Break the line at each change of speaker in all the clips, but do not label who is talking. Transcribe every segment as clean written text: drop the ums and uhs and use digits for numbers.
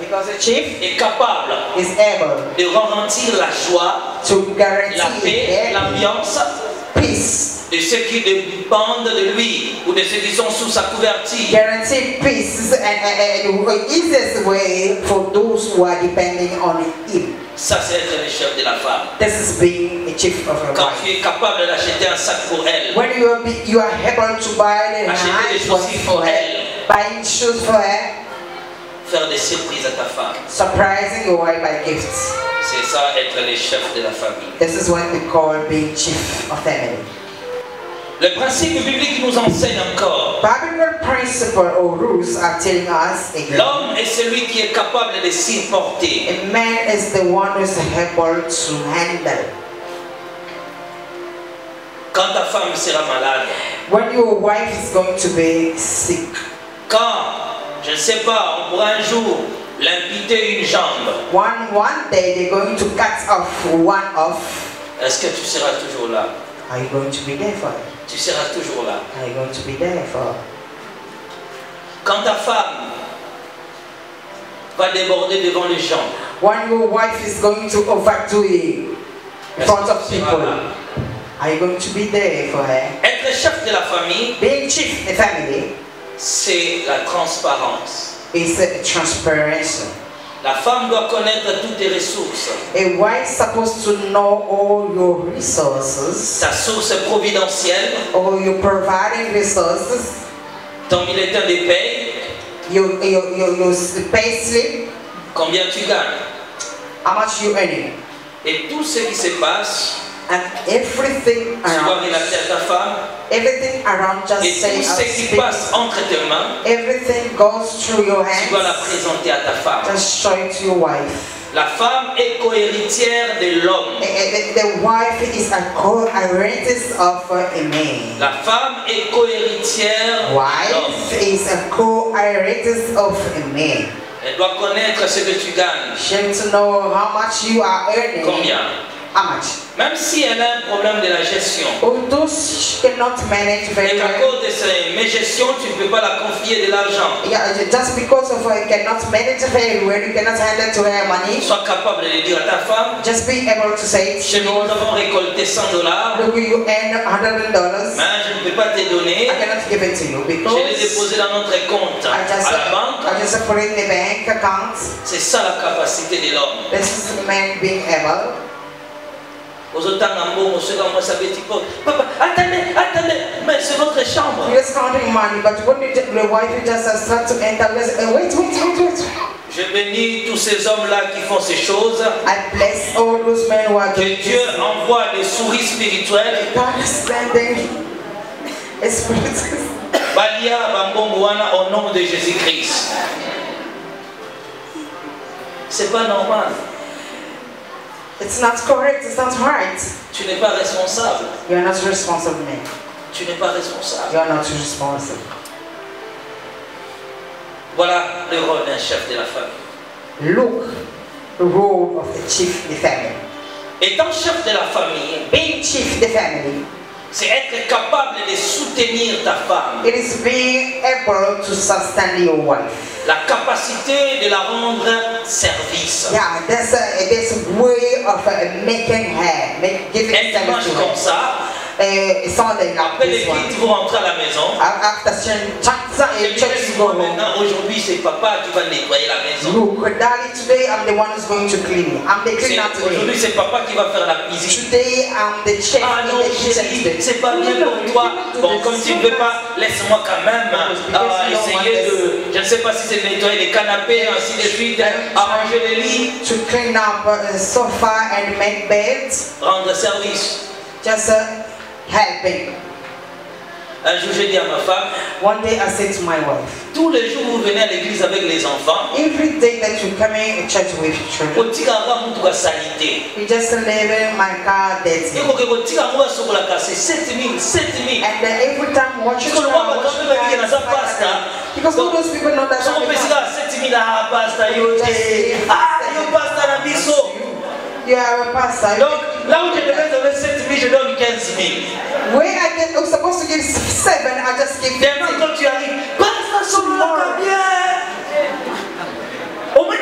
Because the chief
est capable
is able
de garantir la joie,
to guarantee
la paix, l'ambiance
peace.
de ceux qui dépendent de lui ou de ceux qui sont sous sa couverture.
Guarantee peace and the easiest way for those who are depending on him.
Ça, c'est être le chef de la femme.
This is being a chief of a
Quand
wife.
tu es capable d'acheter un sac pour elle,
When you are able to buy the
acheter des
nice one
chaussures
for
pour
her,
elle,
buying shoes for her,
faire des surprises à ta femme.
surprising your wife by gifts.
C'est ça, être le chef de la famille.
This is what we call being chief of family.
Le principe biblique nous enseigne encore.
Biblical principle or rules are telling us again.
L'homme est celui qui est capable de supporter.
A man is the one who is able to handle.
Quand ta femme sera malade,
When your wife is going to be sick,
quand, je ne sais pas, on pourra un jour l'amputer une jambe,
one day they're going to cut off one off.
est-ce que tu seras toujours là?
Are you going to be there for her?
Tu seras toujours là.
Are you going to be there for her?
Quand ta femme va déborder devant les gens,
When your wife is going to overdo you in front of people, are you going to be there for her?
être chef de la famille,
Being chief in family
c'est la transparence.
is a transparency.
La femme doit connaître toutes tes ressources.
A wife is supposed to know all your resources,
Ta source providentielle,
all your providing resources,
ton bulletin de paie,
your pay slip,
combien tu gagnes.
how much you earning,
Et tout ce qui se passe,
and everything
tu dois
around,
relater à ta femme.
everything around
Et
just say
tout ce qui passe entre tes mains,
everything goes through your
tu dois la
hands.
présenter à ta femme.
Just show it to your wife.
La femme est co-héritière de l'homme.
The wife is a co-heiress of a man.
La femme est co-héritière de l'homme.
Wife is a co-heiress of a man.
Elle doit connaître ce que tu gagnes.
She needs to know how much you are earning.
Combien?
How much?
Même si elle a un problème de la gestion.
Although she cannot manage very
Et qu'à
well.
cause de mes gestions, tu ne peux pas la confier de l'argent.
Yeah, just because of her cannot manage very well, you cannot handle to her money.
Sois capable de le dire à ta femme.
Just be able to say,
Chez nous, nous avons récolté $100.
look, you earn $100.
Mais je ne peux pas te donner.
I cannot give it to you
Je l'ai
because
déposé dans notre compte à la banque.
I just put it in the bank account.
C'est ça la capacité de l'homme.
This is the man being able.
Aux autres temps, moi ça veut dire papa, attendez, mais c'est votre chambre.
He was counting money, but when the wife just start to enter, wait.
Je bénis tous ces hommes-là qui font ces choses.
I bless all those men who are
Que
doing
Dieu
this.
envoie des souris spirituelles.
God is sending His Spirit.
Balia Bambongwana au nom de Jésus-Christ. C'est pas normal.
It's not correct, it's not right.
Tu n'es pas responsable.
You are not responsible, man.
Tu n'es pas responsable.
You are not responsible.
Voilà le rôle d'un chef de la famille.
Look, the role of the chief of the family.
Étant chef de la famille,
Being chief of the family,
c'est être capable de soutenir ta femme.
it is being able to sustain your wife.
La capacité de la rendre service.
Yeah, there's a way of making her, giving
Un dimanche
service to
comme
her.
ça,
Sunday like
après les
this one.
kids vont rentrer à la maison.
After church you go home.
Maintenant, aujourd'hui, c'est papa qui va nettoyer la maison.
Look, Daddy, today I'm the one who's going to clean it. I'm the cleaner
Aujourd'hui,
today.
c'est papa qui va faire la cuisine.
Today I'm the chef
Ah
in
non,
the kitchen
chérie,
today.
c'est pas bien pour toi. Bon, comme tu ne veux pas, laisse-moi quand même essayer de, je ne sais pas si c'est nettoyer les canapés, ainsi de suite, arranger les lits,
To clean up a sofa and make beds,
rendre service.
just helping.
Un jour, j'ai dit à ma femme,
One day I said to my wife,
tous les jours où vous venez à l'église avec les enfants,
every day that you come in church with children,
kotika mutu ka salite.
you just leave my car dirty.
Et kotika ngo sokola ka c'est 7000.
And every time watching
Because all
those people know that
So pesika 7000 ah pastor yo pastor na biso.
you are a pastor.
Donc là où je devais donner 7000, je donne 15000.
Where I'm supposed to give 7, I just give 50.
Maintenant quand tu arrives, pastor sur bien. Au moins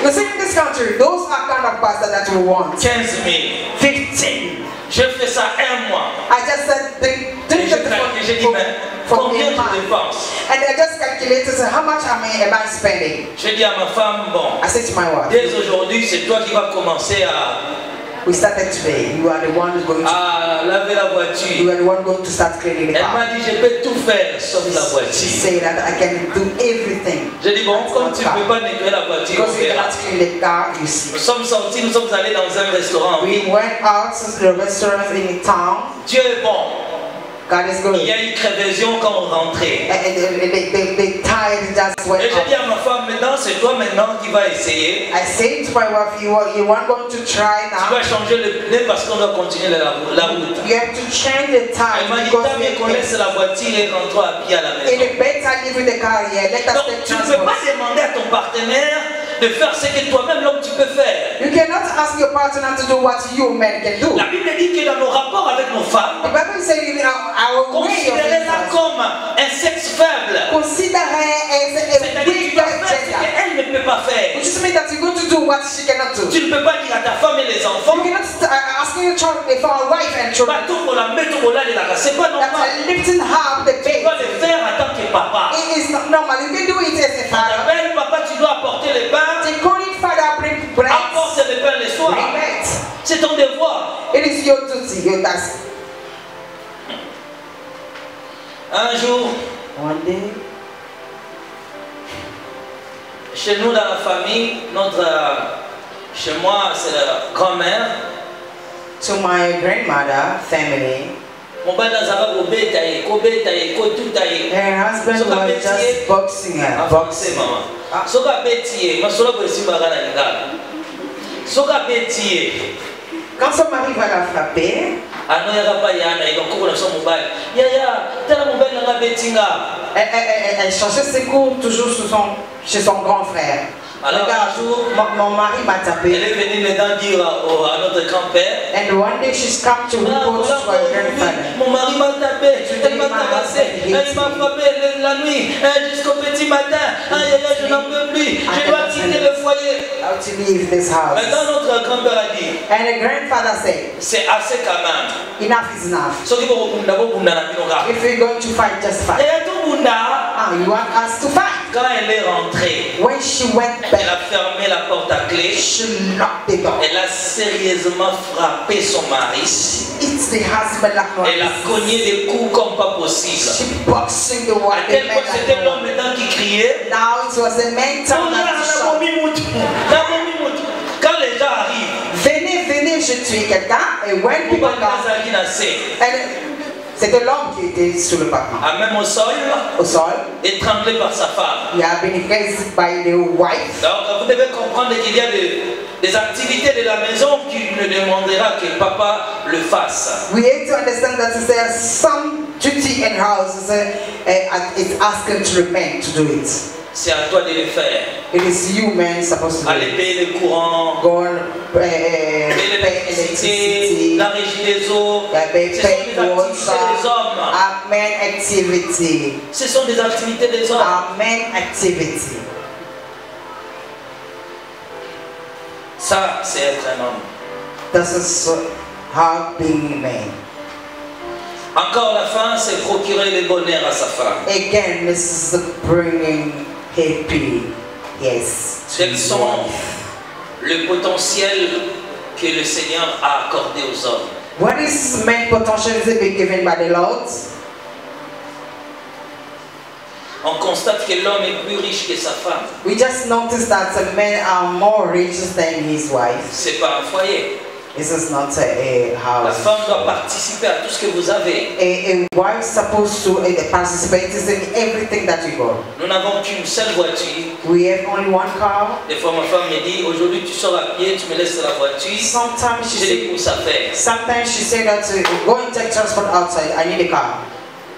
You see, in this country, those are kind of pastors that you want.
15 000.
15.
Je fais ça un mois.
I just said,
J'ai dit, mais combien tu dépenses?
And I just calculated how much am I spending.
Je dis à ma femme, bon,
I said to my wife,
dès aujourd'hui, c'est toi qui vas commencer à...
We started today. You are the one who's going to...
laver la voiture.
You are the one going to start cleaning the car.
Elle m'a dit, je peux tout faire sauf la voiture.
She said that I can do everything.
J'ai dit, bon, comme tu ne peux pas nettoyer la voiture,
because you cannot clean the car, you see.
Nous sommes sortis, nous sommes allés dans un restaurant.
We went out to the restaurant in town.
Dieu est bon.
God is good.
Il y a eu crevaison quand on rentrait.
They tied just went
Et j'ai dit à ma femme, maintenant c'est toi maintenant qui vas essayer.
I said to my wife, you are going to try now.
Tu vas changer le pneu parce qu'on doit continuer la route.
You have to change the tire.
Elle m'a dit, t'as bien qu'on laisse la voiture et rentrons à pied à la maison.
It is better leaving the car here. Let us
Donc
take
tu ne
transport.
peux pas demander à ton partenaire de faire ce que toi-même l'homme tu peux faire.
You cannot ask your partner to do what you men can do.
La Bible dit que dans nos rapports avec nos femmes,
The Bible says our way of
considérez-la comme un sexe faible.
consider her as a
C'est-à-dire que tu
weak
vas faire ce
gender.
qu'elle ne peut pas faire.
Which just means that you're going to do what she cannot do.
Tu ne peux pas dire à ta femme et les enfants,
You cannot ask your child for a wife and children
bateau pour la mettre au lait de la c'est pas
that
normal.
are lifting up the
Tu
baby.
dois le faire en tant que papa.
It is not normal. You can do it as a father.
T'appelles papa, tu dois apporter les pains.
They call it father, bring bread.
Apporte les pains le soir.
Bring bread.
C'est ton devoir.
It is your duty, your task.
Un jour,
One day,
chez nous dans la famille, chez moi c'est la grand-mère.
to my grandmother family,
Mon père dans sa robe, tout taillé.
her husband was just boxing her.
Boxing, maman. Soka betiye, ma sola bosi magana ngala. Soka betiye.
Quand son mari va la frapper,
Ano ya kapa yana iko kuko na so mobile. Ya, tena mobile na betinga.
elle changeait ses cours toujours chez son grand frère.
Alors,
Regarde, mon mari m'a
Elle
tapé.
est venue maintenant dire à notre grand-père.
And one day she's come to report to her grandfather.
Mon mari m'a tapé, elle m'a tabassé, elle m'a frappé la nuit, jusqu'au petit matin. Je n'en peux plus, je dois quitter le foyer.
How to leave this house.
Maintenant notre grand-père a dit,
And the grandfather said,
c'est assez quand même.
enough is enough.
Soki bokunda na binoga.
If you're going to fight, just fight.
Et tout bunda.
You want us to fight?
Quand elle est rentrée,
When she went
elle a
back,
fermé la porte à clé.
she locked the door.
Elle a sérieusement frappé son mari.
It's the husband like no
Elle a cogné des coups comme pas possible.
She boxing the one.
À quel point c'était l'homme maintenant qui criait.
Now it was a man
Oh,
that shot.
quand les gens arrivent,
venez, je tue quelqu'un. Et when people come, c'était l'homme qui était sur le pavement.
même au sol, étranglé par sa femme.
He had been raised by the wife.
Donc vous devez comprendre qu'il y a des activités de la maison qui ne demandera que papa le fasse.
We have to understand that there's some duty in house. It's asking to remain to do it.
C'est à toi de le faire.
It is you, man, supposed to do
Aller
it.
payer le courant,
Go on,
payer l'électricité, la régie des eaux. Ce sont des activités des hommes.
Amen activity.
Ce sont des activités des hommes.
Amen activity.
Ça, c'est être un homme.
This is how being man.
Encore la fin, c'est procurer le bonheur à sa femme.
Again, this is bringing happy. Yes.
Quels sont le potentiel que le Seigneur a accordé aux hommes?
What is man potential is it given by the Lord?
On constate que l'homme est plus riche que sa femme.
We just noticed that men are more rich than his wife.
C'est pas un foyer.
This is not a
La
house.
femme doit participer à tout ce que vous avez.
A wife supposed to participate in everything that you got.
Nous n'avons qu'une seule voiture.
We have only one car.
Des fois, ma femme me dit, aujourd'hui tu sors à pied, tu me laisses la voiture.
Sometimes
J'ai des courses à faire.
Sometimes she said that go and take transport outside. I need a car.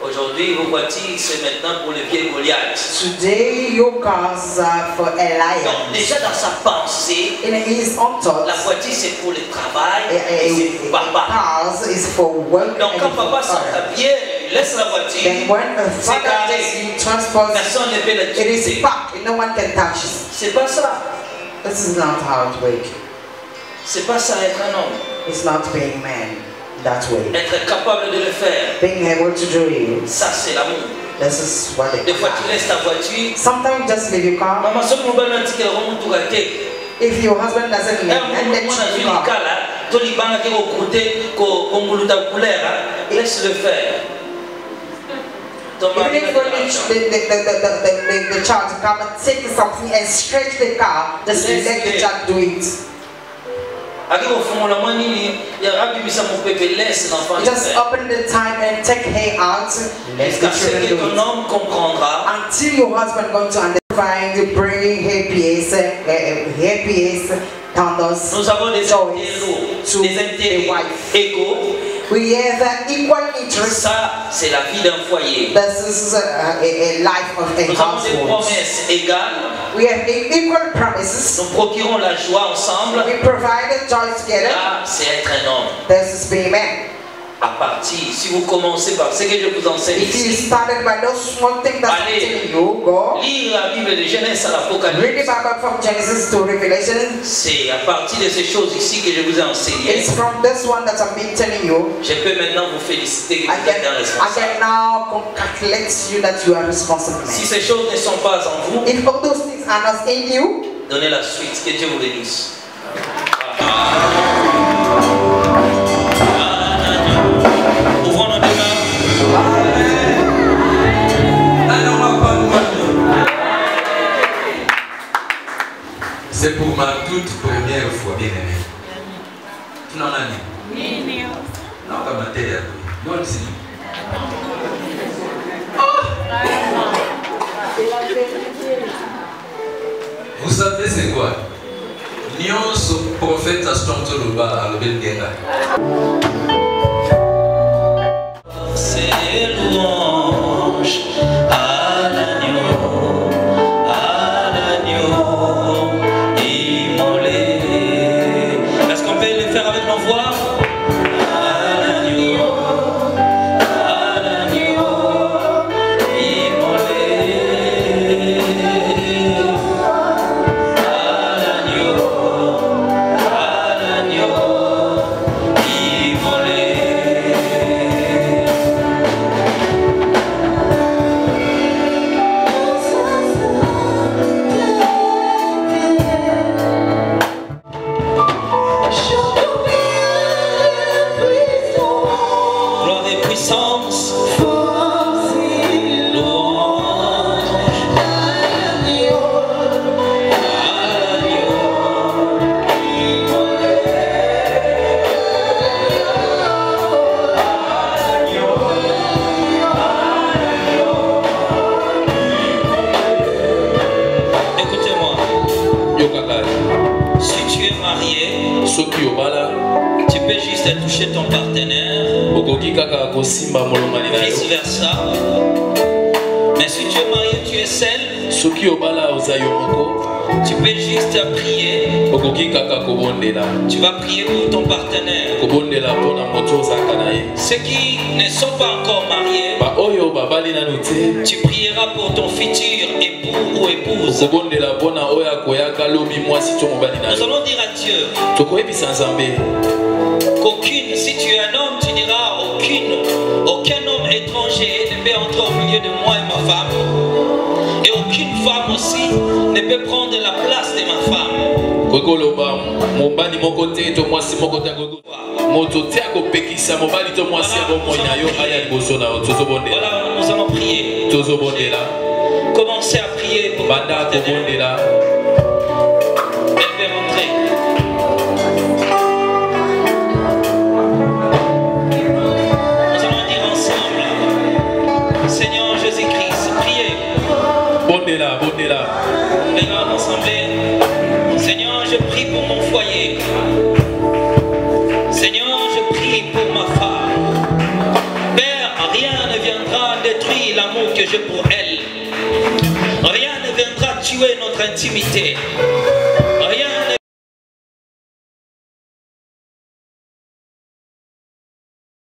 Aujourd'hui, vos voitures, c'est maintenant pour le vieux Goliath.
Today, your cars are for Elias.
Donc, déjà dans sa pensée,
In his own thoughts,
la voiture c'est pour le travail et c'est pour papa.
cars is for work.
Donc, quand papa sort à pied, laisse la voiture,
then when a
c'est
father
carré.
just transports,
Personne ne peut
it is
l'utiliser.
packed and no one can touch it.
C'est pas ça.
This is not how it works.
C'est pas ça être un homme.
It's not being man that way.
Être capable de le faire,
Being able to do it,
ça c'est l'amour.
this is what it
Des fois tu
is.
laisses ta voiture.
Sometimes you just leave your car.
Maman, ce que nous allons dire, on tout gâté.
If your husband doesn't leave, and then you leave your car.
Laisse le faire. Ton
Even
mari
if
va
you
te
need the child to come and take something and stretch the car, just let the child do it. Just open the time and take her out. Let the children do
ton
it.
homme comprendra.
Until your husband going to understand, bringing happiness, candles,
Nous avons des
joy
intérêts,
to
des
the
intérêts
wife.
égaux.
We have an equal interest.
Ça, c'est la vie d'un foyer.
This is a life of a
Nous avons des
household.
promesses égales.
We have equal promises.
Nous procurons la joie ensemble.
We provide joy together.
Là, c'est être un homme.
This is being man.
À partir, si vous commencez par ce que je vous enseigne
If you
ici,
started by those small things that I'm
Allez.
telling you, go.
lire la Bible de Genèse à
Read the
l'Apocalypse,
Bible from Genesis to Revelation.
c'est à partir de ces choses ici que je vous ai enseignées.
It's from this one that I've been telling you.
Je peux maintenant vous féliciter que
I
vous êtes un
can
responsable.
now congratulate you that you are responsible.
Si ces choses ne sont pas en vous,
If all those things are not in you,
donnez la suite. Que Dieu vous bénisse. Ouvrons nos deux mains.
C'est pour ma toute première fois, bien aimé. Tu n'en as ni. Non, comme ma télé. Moi aussi. Vous savez c'est quoi? Nyonso prophète a stonto loba a lobel genga.
C'est louange à l'agneau immolé. Est-ce qu'on peut le faire avec nos voix? À l'agneau immolé. À l'agneau immolé. Gloire et puissance, louange à l'agneau immolé. Écoutez-moi, si tu es marié,
soki obala
tu peux juste toucher ton partenaire,
okoki kaka kosimba molongani na
vice
yo
versa. Mais si tu es marié, tu es seul,
soki obala oza yo moko
tu peux juste prier.
okoki kaka kobondela
Tu vas prier pour ton partenaire.
kobondela mpona moto ozalaka na ye
Ceux qui ne sont pas encore mariés,
baoyo babali nanu te
tu prieras pour ton futur époux ou épouse.
okobondela mpona oyo akoyaka lobi mwasi to mobali na
Nous
yo
allons dire à Dieu
tokoyebisa nzambe
qu'aucune, si tu es un homme, tu diras aucun homme étranger ne peut entrer au milieu de moi et ma femme. Et aucune femme aussi ne peut prendre la place de ma femme.
kokoloba mobali moko te to mwasi moko te moto te akopekisa mobali to mwasi ya bomoi na yo aya liboso na yo tozobondela
Voilà, nous allons prier.
tozobondela
Commencez à prier pour
banda
votre partenaire.
kobondela
Elle veut rentrer. Nous allons dire ensemble, Seigneur Jésus-Christ, priez.
bondela bondela
Regarde ensemble. Seigneur, je prie pour mon foyer. Seigneur, je prie pour ma femme. Père, rien ne viendra détruire l'amour que j'ai pour elle. Rien ne viendra tuer notre intimité.